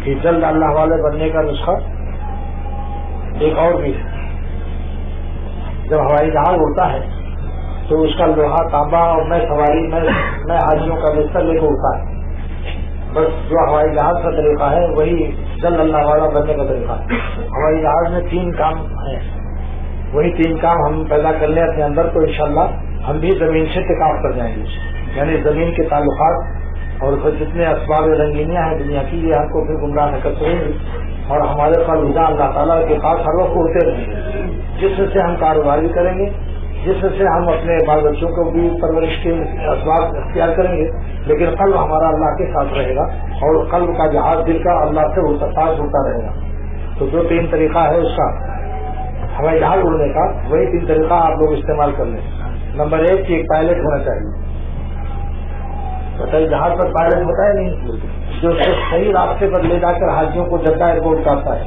کہ جلد اللہ والے بننے کا نسخہ ایک اور بھی ہے. جب ہوائی جہاز اڑتا ہے تو اس کا لوہا تانبا اور میں سواری میں حاجیوں کا بستر لے کے اڑتا ہے. بس جو ہوائی جہاز کا طریقہ ہے وہی جلد اللہ والا بننے کا طریقہ ہے. ہوائی جہاز میں 3 کام ہیں, وہی 3 کام ہم پیدا کر لیں اپنے اندر تو انشاءاللہ ہم بھی زمین سے ٹکاؤ کر جائیں گے. یعنی زمین کے تعلقات اور جتنے اسباب رنگینیاں ہیں دنیا کی یہ ہم کو پھر گمراہ نہ کر سکیں گے, اور ہمارے پاس رجحان اللہ تعالیٰ کے پاس ہر وقت اڑتے رہیں گے, جس سے ہم کاروبار بھی کریں گے, جس سے ہم اپنے بال بچوں کو بھی پرورش کے اسباب اختیار کریں گے, لیکن قلب ہمارا اللہ کے ساتھ رہے گا اور قلب کا جہاز دل کا اللہ سے ساتھ ہوتا رہے گا. تو جو 3 طریقہ ہے اس کا ہوائی جہاز اڑنے کا, وہی 3 طریقہ آپ لوگ استعمال کر لیں. نمبر 1 کہ ایک پائلٹ ہونا چاہیے. بتائیے جہاز پر پائلٹ ہوتا ہے نہیں, جو صحیح راستے پر لے جا کر حاجیوں کو جدہ ایئرپورٹ اتارتا ہے.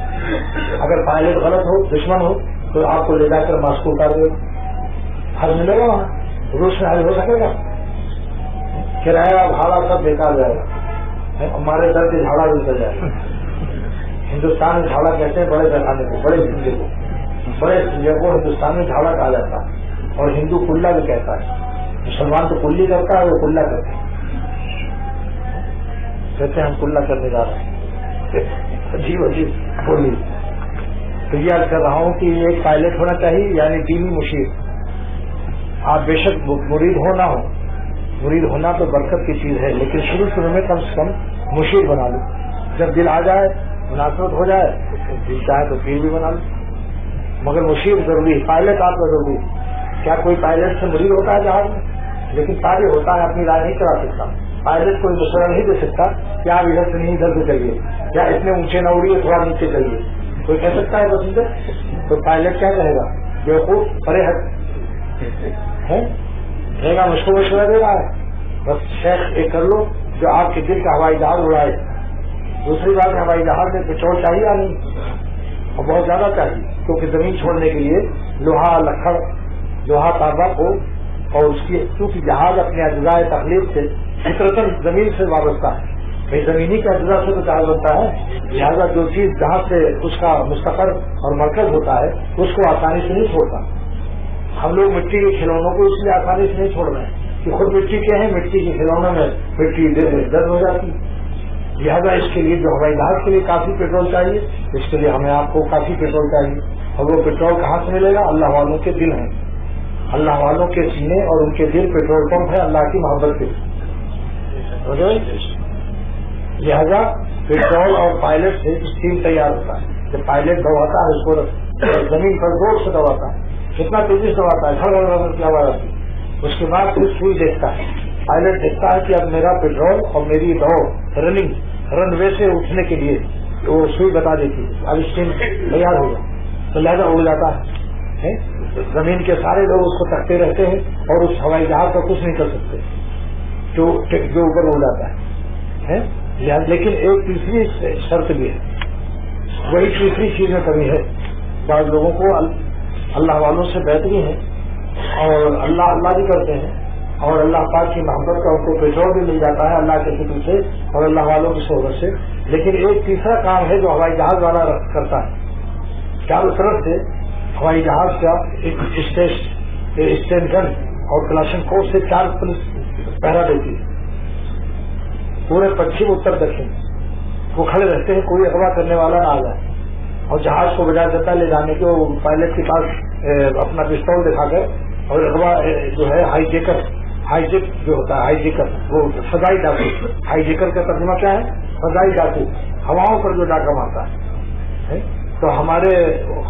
اگر پائلٹ غلط ہو, دشمن ہو, تو آپ کو لے جا کر ماسکو اتار دے. حل ملے گا وہاں, روس میں حل ہو سکے گا؟ کرایہ بھاڑا سب بیکار جائے گا, ہمارے در کے جھاڑا بھی اتر جائے گا. ہندوستان میں جھاڑا کہتے ہیں بڑے پیمانے کو, بڑے سنجے کو ہندوستان میں جھاڑا کہا جاتا ہے, اور ہندو کلّا بھی کہتا ہے. مسلمان تو کلی کرتا ہے, وہ کلّا کرتے ہیں, کہتے ہیں ہم کلّا کرنے جا رہے ہیں. عجیب بولی. تو یہ عرض کر رہا ہوں کہ ایک پائلٹ ہونا چاہیے, یعنی دینی مشیر. آپ بے شک مرید ہو نہ ہو, مرید ہونا تو برکت کی چیز ہے, لیکن شروع میں کم سے کم مشیر بنا لو. جب دل آ جائے, مناسبت ہو جائے, دل چاہے تو پیر بھی بنا لو, مگر مشیر ضروری ہے. پائلٹ آپ کا ضروری ہے. کیا کوئی پائلٹ سے مرید ہوتا ہے جہاز میں؟ لیکن تابع ہوتا ہے, اپنی رائے نہیں کرا سکتا. پائلٹ کوئی مشورہ نہیں دے سکتا کہ آپ ادھر سے نہیں ادھر سے چلیے, یا اتنے اونچے نہ اڑیے, تھوڑا نیچے چلیے. کوئی کہہ سکتا ہے بس ادھر؟ تو پائلٹ کیا کہے گا؟ بیوقوف پرے ہٹ کہے گا, مجھ کو مشورہ دے رہا ہے. بس شیخ ایک کر لو جو آپ کے دل کا ہوائی جہاز اڑائے. دوسری بات, ہوائی جہاز میں پیٹرول چاہیے یا نہیں؟ اور بہت زیادہ چاہیے, کیونکہ زمین چھوڑنے کے لیے لوہا لکڑ, لوہا تانبا کو, اور اس کی کیونکہ جہاز اپنے اجزاء تخلیق سے فطرتاً زمین سے وابستہ ہے. بھائی زمینی کے اجزاء سے تو جہاز بنتا ہے, لہٰذا جو چیز جہاں سے اس کا مستقر اور مرکز ہوتا ہے اس کو آسانی سے نہیں چھوڑتا. ہم لوگ مٹی کے کھلونوں کو اس لیے آسانی سے نہیں چھوڑ رہے ہیں کہ خود مٹی کے ہیں, مٹی کے کھلونوں میں مٹی درد ہو جاتی. لہٰذا اس کے لیے جو ہوائی جہاز کے لیے کافی پیٹرول چاہیے, اس کے لیے ہمیں آپ کو کافی پیٹرول چاہیے. اور وہ پیٹرول کہاں سے ملے گا؟ اللہ والوں کے دل ہیں, اللہ والوں کے سینے اور ان کے دل پیٹرول پمپ ہے اللہ کی محبت کے. لہذا پیٹرول اور پائلٹ سے اسٹیم تیار ہوتا ہے. جب پائلٹ دباتا ہے اس کو زمین پر زور سے دباتا ہے, کتنا تیزی سے دباتا ہے, گھر گھر کی آواز آتی ہے. اس کے بعد پھر سوئی دیکھتا ہے, پائلٹ دیکھتا ہے کہ اب میرا پیٹرول اور میری دوڑ رن وے سے اٹھنے کے لیے وہ سوئی بتا دیتی ہے, اب اسٹیم تیار ہو گیا. تو لہذا اڑ جاتا ہے. زمین کے سارے لوگ اس کو تکتے رہتے ہیں اور اس ہوائی جہاز کا کچھ نہیں کر سکتے جو اوپر اڑ جاتا ہے. لیکن ایک تیسری شرط بھی ہے, وہی تیسری چیز میں کمی ہے. بعض لوگوں کو اللہ والوں سے بہتری ہے اور اللہ بھی کرتے ہیں, اور اللہ پاک کی محبت کا ان کو پیٹرول بھی مل جاتا ہے اللہ کے فکر سے اور اللہ والوں کی صحبت سے. لیکن ایک تیسرا کام ہے جو ہوائی جہاز والا کرتا ہے. چاروں طرف سے ہوائی جہاز کا ایک اسٹین گن اور کلاشن کوف سے 4 پولیس پہرا دیتی ہے. پورے پچھم اتر دکھن وہ کھڑے رہتے ہیں, کوئی اغوا کرنے والا نہ آ جائے. اور جہاز کو بجائے دیتا لے جانے کے, وہ پائلٹ کے پاس اپنا پستول دکھا کر, اور اغوا جو ہے ہائی جیک جو ہوتا ہے, ہائی جیکر وہ فضائی ڈاکو. ہائی جیکر کا ترجمہ کیا ہے؟ فضائی ڈاکو, ہواؤں پر جو ڈاکہ مارتا ہے. تو ہمارے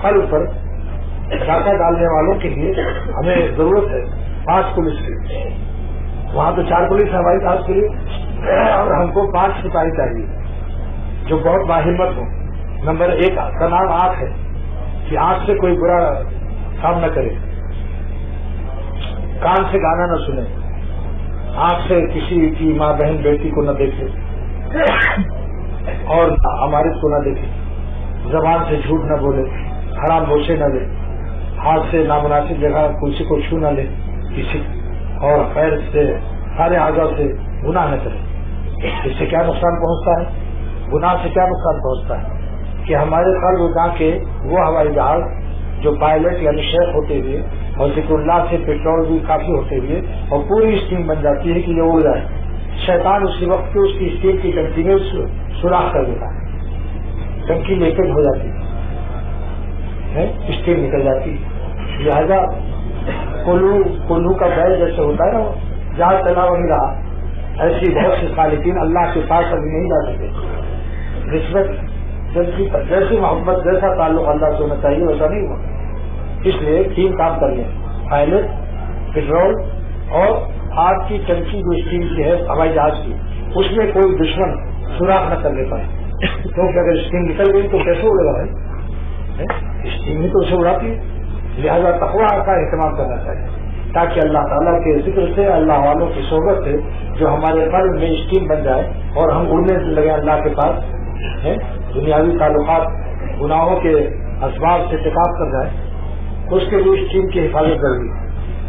قلب پر ڈاکہ ڈالنے والوں کے لیے ہمیں ضرورت ہے 5 پولیس کی. وہاں تو 4 پولیس ہے ہماری جہاز کے لیے, اور ہم کو 5 سپاہی چاہیے جو بہت باہمت ہوں. نمبر 1 کا نام آنکھ ہے, کہ آنکھ سے کوئی برا کام نہ کرے, کان سے گانا نہ سنے, آنکھ سے کسی کی ماں بہن بیٹی کو نہ دیکھے اور ہمارے کو نہ دیکھے, زبان سے جھوٹ نہ بولے, حرام بوچھے نہ لے, ہاتھ سے نامناسب جگہ کسی کو چھو نہ لے کسی, اور خیر سے سارے اعضاء سے گناہ نہ کرے. اس سے کیا نقصان پہنچتا ہے؟ گناہ سے کیا نقصان پہنچتا ہے کہ ہمارے قلب اٹھا کے وہ ہوائی جہاز جو پائلٹ یعنی شیخ ہوتے ہوئے اور ذکر اللہ سے پیٹرول بھی کافی ہوتے ہوئے اور پوری اسٹیم بن جاتی ہے کہ یہ اڑ جائے. شیطان اسی وقت اس کی اسٹیم کی ٹنکی میں سوراخ کر دیتا ہے, ٹنکی لیکیج ہو جاتی ہے, اسٹیم نکل جاتی ہے. لہذا کلو کا بیل جیسے ہوتا ہے نا, جہاں چلا وہیں رہا, ایسی بہت سے خالقین اللہ کے پاس ابھی نہیں جا سکے. رشوت جیسی محبت جیسا تعلق اللہ سے ہونا چاہیے ویسا نہیں ہوا. اس لیے 3 کام کر لیں, پائلٹ, پیٹرول اور آگ کی ٹنکی جو اسٹیم کی ہے ہوائی جہاز کی, اس میں کوئی دشمن سوراخ نہ کرنے پائے, کیونکہ اگر اسٹیم نکل گئی تو کیسے اڑے گا بھائی, اسٹیم ہی تو اسے اڑاتی ہے. لہذا تقویٰ کا اہتمام کرنا چاہیے تاکہ اللہ تعالیٰ کے ذکر سے, اللہ والوں کی صحبت سے جو ہمارے قلب میں اسٹیم بن جائے اور ہم اڑنے لگے اللہ کے پاس, دنیاوی تعلقات گناہوں کے اسباب سے اتفاق کر جائے, اس کے لیے اسٹیم کی حفاظت ضروری ہے.